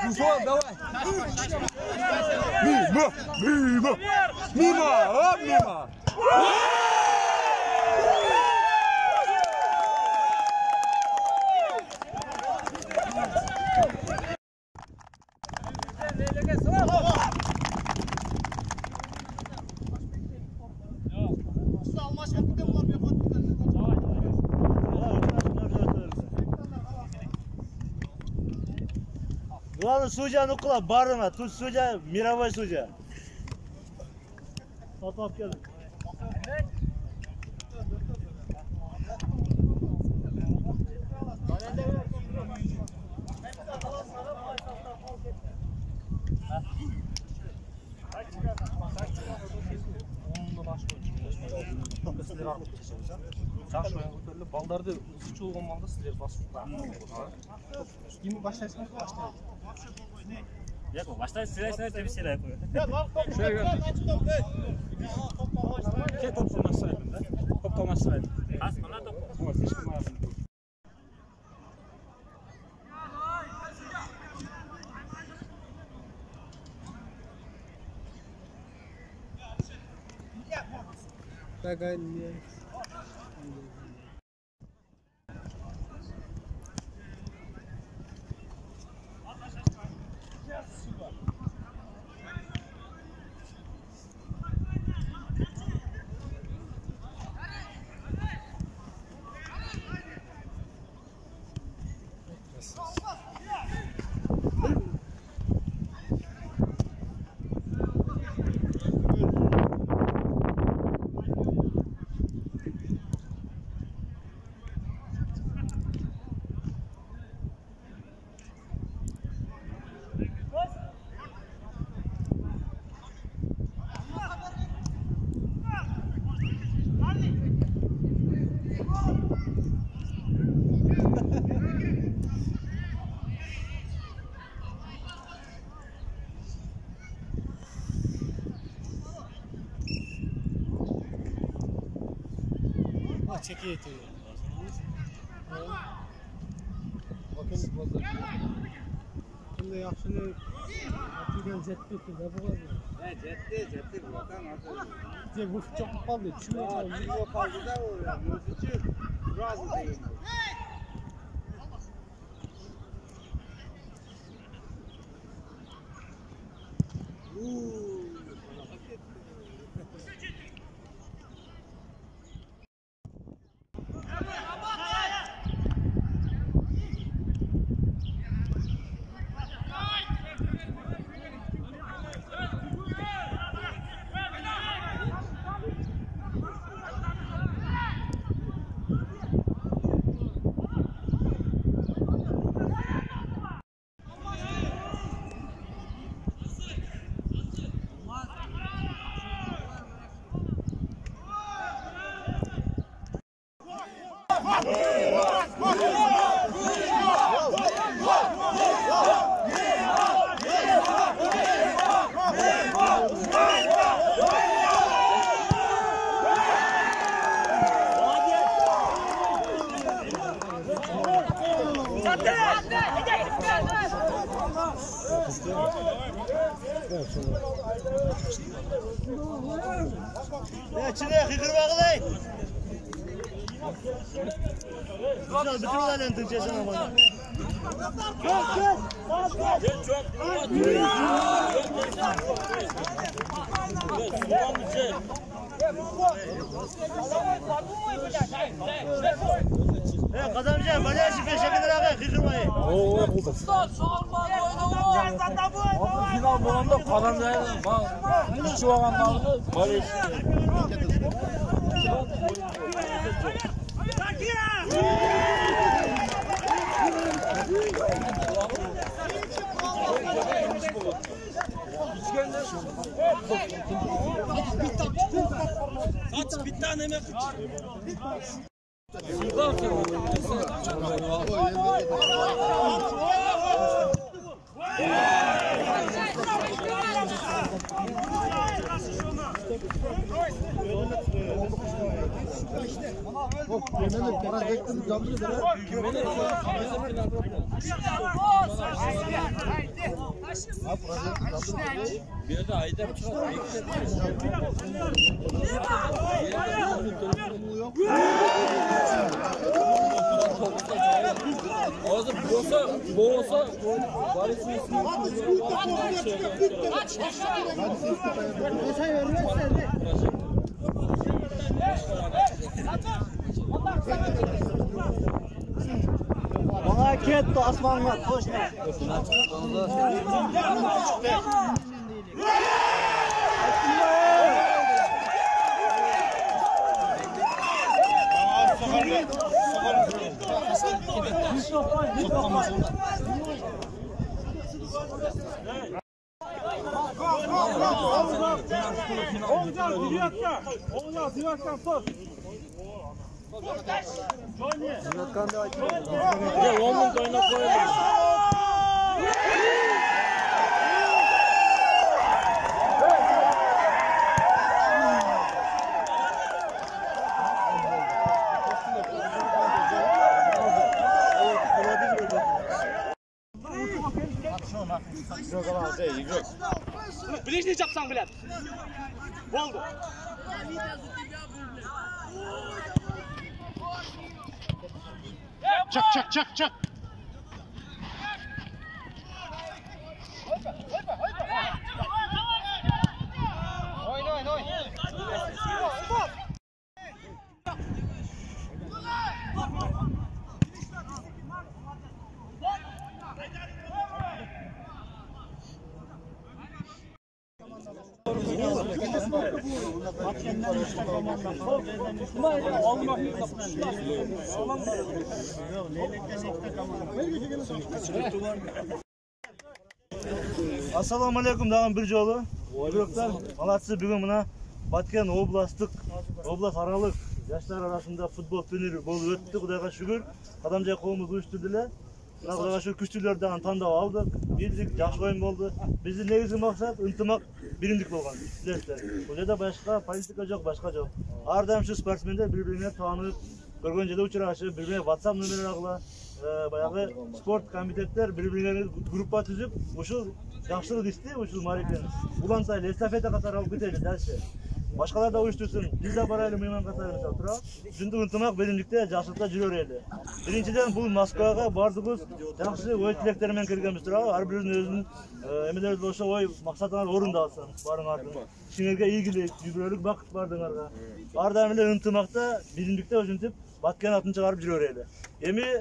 Speaker 12: Буфон, давай. Мимо.
Speaker 8: Главное, судья нукла барына, тут судья, мировой судья. Сатып келdi.
Speaker 16: Жакшы оюн көтөрүлүп, балдарды үчү болгон балда силер басып. Ким баштайсыңар?
Speaker 10: Яко, баштай сирайсына деп сирай қой.
Speaker 6: Ке топқа масайдым да. Топқа масайдым.
Speaker 10: Қас мына топ.
Speaker 6: Вот, ешкім алсын.
Speaker 7: Çekiyeti. Bakın burada. Şimdi yaxşını atılgan jetdi de bo'ladi. Jetdi bakan hozir. Je bu çok kaldı. Tushunmayman. Bu kaldı-da o. O'zichi rozi degan.
Speaker 8: Ya çile kıkırma kılay. Güzel bütün olayların Türkçesine ama. Gel. Kazanacağım. Bana şifre şekilleri abi kıkırmayın.
Speaker 1: Final bolanda Kazanjay'ın üçü olanlarını böyle
Speaker 12: Kaç bir tane mi? Bir de ayda ağzı boğulsa
Speaker 8: Bana ketti asmanlar koşma.
Speaker 1: Oğlum da oynayıp koyalım.
Speaker 13: Ближний чапсаң білет. Болды.
Speaker 14: Чак.
Speaker 8: Assalomu alaykum dag'in bir jolu. Oyroqlar, malatçı bugün mına Batken oblast aralıq yaşlar arasında futbol turniri болып öttü. Kudayga şükür. Kadamcay qoğumuz uyuşturdular. Kudayga şükür küçtülerden tandap aldık. Bildik, жақсы oyun oldu. Bizim negizgi maksat ынтымақ birimlik болған. Bu жерде başka politika жоқ, başka жоқ. Ардайым şu sportmenler birbirine tanıyıp, görgön жерде uçuraşıp, birbirine WhatsApp numara arqıla, баягы sport komitetler birbirine gruppa tüzüp, uşul жақсылық істе, ушул марекени. Улансайлы эстафета катары алып кетели дальше. Башкалар да уюштурсун, биз да барайлы мейман катары мисалы туурабы. Ушунтип ынтымак биримдикте жакшылыкта жүрө берели. Биринчиден бул Москвага бардыгыбыз жакшы ой тилектер менен киргенбиз туурабы. Ар биринин өзүнүн эмелери болсо ой максатыңар орундалсын, барыңардын. Ишиңерге ийгилик, жүгүрөлүк бакыт бардыңарга. Ар дайым эле ынтымакта, биримдикте ушинтип Баткен атын чыгарып жүрө берели. Эми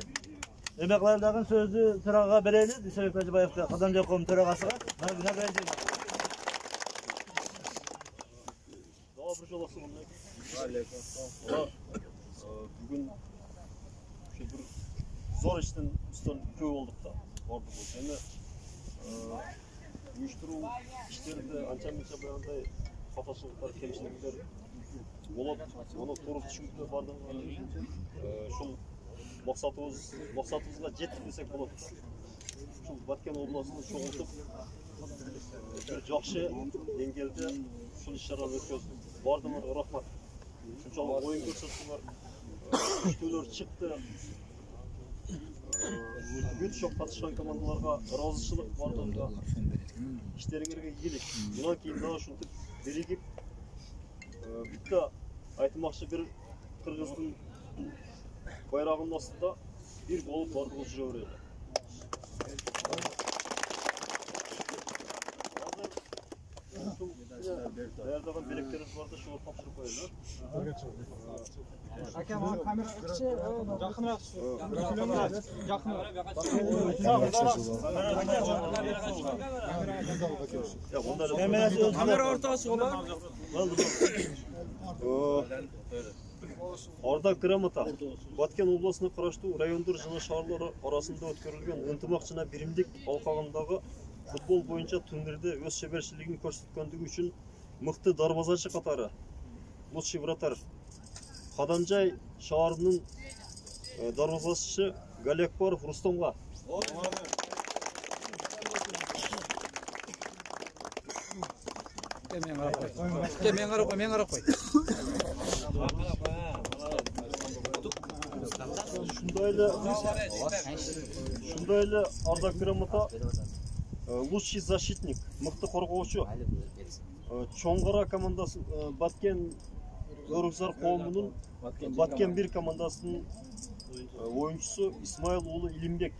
Speaker 8: Emeklerden sözü Tırağ'a bereli, İsmail Hacıbayev'de Kadamcay Qo'mi Tırağası'na. Ne vereceğim?
Speaker 2: Daha bir şey olasın onunla. Bugün bir zor işten üstten köy olduk da. Vardı bu. Yani uyuşturu işlerinde anca bayanda hafasılıklar, kemşilikler болады. Onu to'g'ri tushunib bardim. Şu maqsadımızga жетtik desek bo'ladi. Şu Batken oblastini cho'g'itib bir yaxshi dengelde şu ishlarni o'tkazdik. Bordimlar, rahmat. Shunchalik o'yin ko'rsatdilar. Kuchlilar chiqdi. Bugun çok qatnashgan komandalarga rozichilik bordimda. İşleringizga yilik. Bundan keyin daha shunday birigib bitta aytmoqchi bir Qirg'izning bayrağının aslında bir bolup bardığımız жүрө берели. Daярдаган белектерибиз бар да, шуну тапшырып коелу.
Speaker 16: Akam kamera ыкчы, жакыныраак түшүр.
Speaker 12: Kamera ortası olan.
Speaker 2: Orada gramata. Batken oblastına qarashты rayonдар жана шаарлар арасында өткөрүлгөн ынтымакчына биримдик алкагындагы футбол боюнча турнирде өз шеберчилигин көрсөткөндүгү үчүн мыкты дарбазачы катары лучший вратарь Кадамжай шаарынын дарбазачысы Галекбаров Рустомго
Speaker 12: Мен карап кой.
Speaker 2: Шундай эле ардак грамота лучший защитник, мыкты коргоочу. Чоңгара командасы Баткен Өрүкзар коомунун Баткен 1 командасынын оюнчусу Исмаил уулу Илимбек.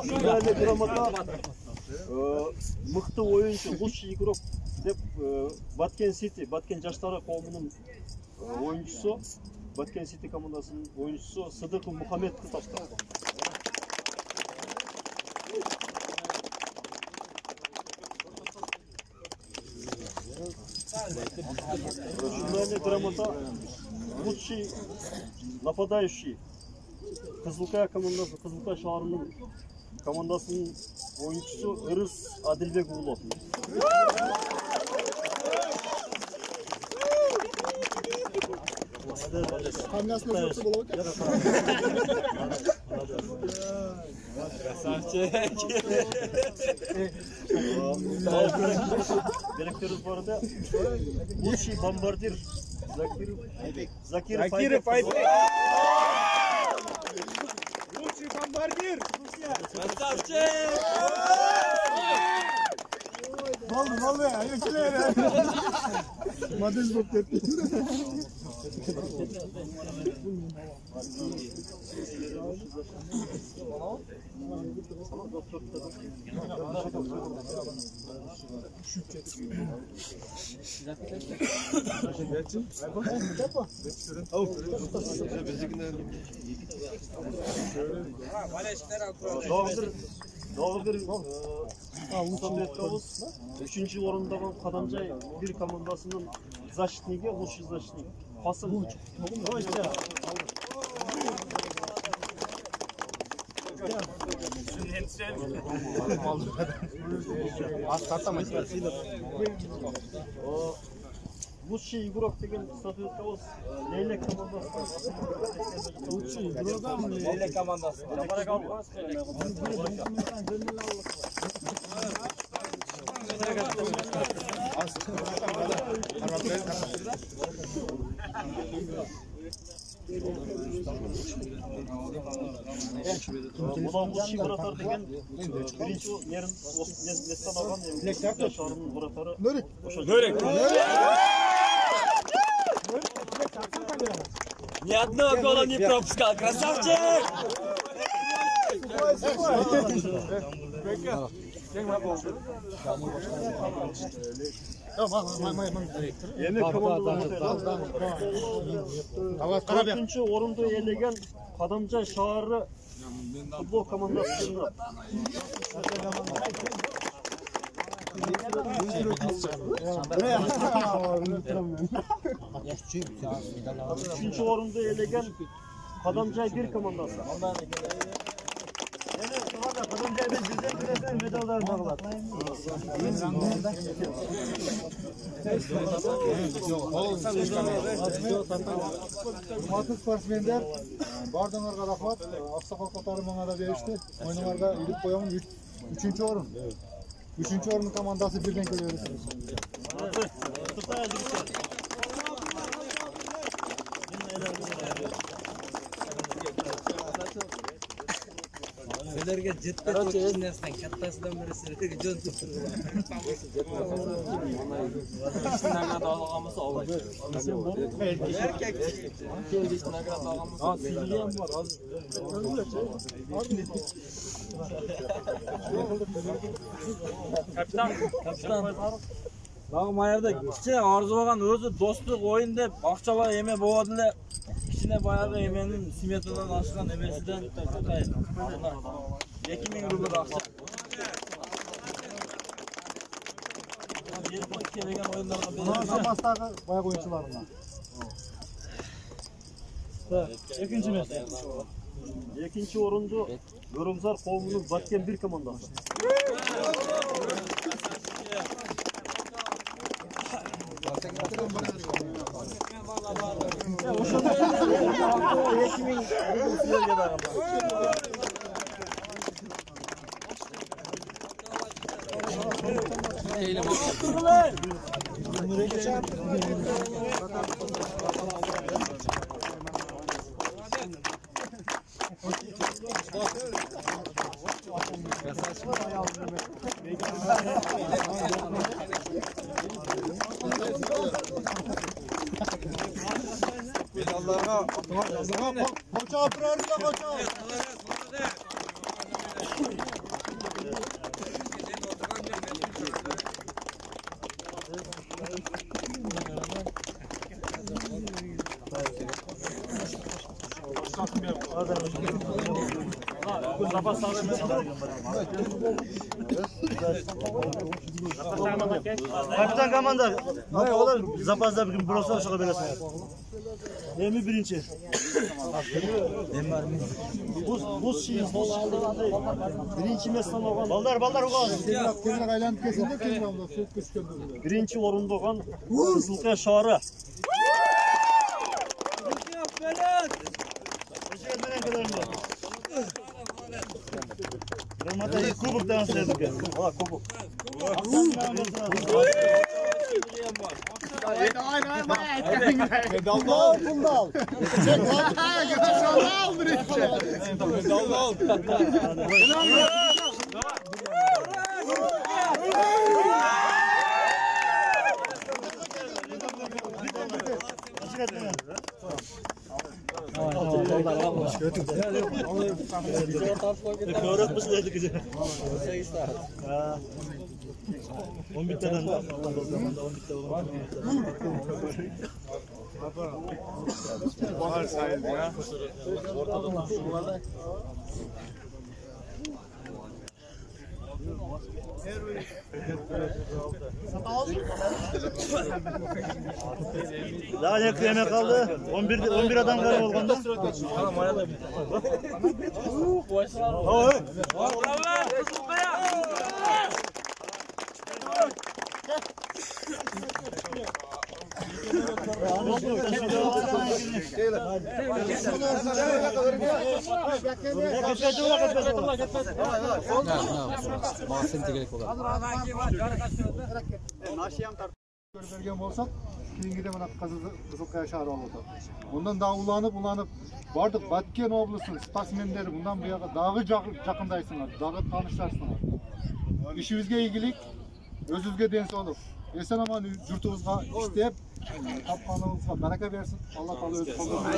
Speaker 2: Шундай эле грамота мыкты оюнчу, лучший игрок деп Баткен Сити, Баткен жаштары коомунун оюнчусу, Баткен Сити командасынын оюнчусу Сыдыков Мухаммедти таштады. Шундай эле грамота лучший нападающий Кызылкая командасы, Кызылкая шаарынын командасынын оюнчусу Ырыс Адилбек уулу. Белектерибиз бар да. Лучший бомбардир Закиров Айбек.
Speaker 12: Лучший бомбардир.
Speaker 14: Oldu, ayıkçılar. Madem bu tepki.
Speaker 2: Doğrudur. Sovyetimiz 3. orundaki Kadamcay bir komandasının защитники, лучший защитник. Fasıl. O işte. Лучший игрок деген Советimiz Leylek komandası.
Speaker 1: Лучший игрок Leylek komandası.
Speaker 2: Bundan bu şifratlar degen birinci yerin Nestan algan şarının buratarı.
Speaker 12: Nörek. Ни одного гола не пропускал. Красавчик!
Speaker 2: Yemek komandoları. 4. orunda elegen Kadamcay şahırı futbol komandasında. Üçüncü orunda elegen Kadamcay bir komandası. Kadamcay'da güzel medallar bağlar.
Speaker 7: Hurmatli sportsmenler, bardığınlarga rahmat. Aksakal kotarımına da berişti. Oyunlarga ilip koyamın 3. orun. 3. orunun komandası birden görüyoruz.
Speaker 12: Sizlarga jetda ko'chinasdan kattasidan beri sizlarga jon turibdi.
Speaker 1: Nagrada olganmasa olay.
Speaker 12: Erkek.
Speaker 1: Nagrada olganmasa. Ha, sizga ham bor hozir. Kapitan. Dagı mayarda kichik arzulagan o'zi do'stlik o'yin deb aqchalar yeme bo'ladilar. Kichkina boyagi yemening smetadan oshgan emesidan 2000 rubl aqcha. Kelgan o'yinlarga beramiz.
Speaker 7: Zapasdagi boyagi o'yinchilarga.
Speaker 2: İkinci orunda Yorumzar Kovum'un Batken bir komandası.
Speaker 14: Koça pırarında koça.
Speaker 2: Kapitan komanda. Olar zapasda bir gün brosa şaka veresin. Emi birinci. Bu şey birinci mesleğin olan. Ballar oğlan.
Speaker 7: Temir aylanıp kesildi, temir aldı. Süt küsküldü.
Speaker 2: Birinci orunda olan Kızılkaya şahırı. Ramata kubuk dansıyorduk ya. Valla kubuk.
Speaker 14: Medalını al, bunu da al. Çek lan. Medalını al direkt. Medalını al.
Speaker 8: Öğret misin dedik bize? 10 bitti lan. 10 bitti oğlum.
Speaker 14: Bahar sayıldı ya.
Speaker 8: Daha ne yemek kaldı? 11 adam var olganda.
Speaker 7: Bergen bolsak, keyingi mana Kızılkaya şahri oldu. Ondan daha ulanıp bardık Batken oblasının sportsmenleri bundan bu yaga dağı jakındaysınlar, dağı tanışlarsınlar. İşibizge iyilik, özüzge dens olup, esen aman yurtubuzga işlep, tapkanыбызга baraka bersin. Allah taala öz koluna.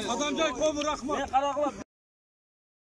Speaker 1: Adamcay komu rahmat.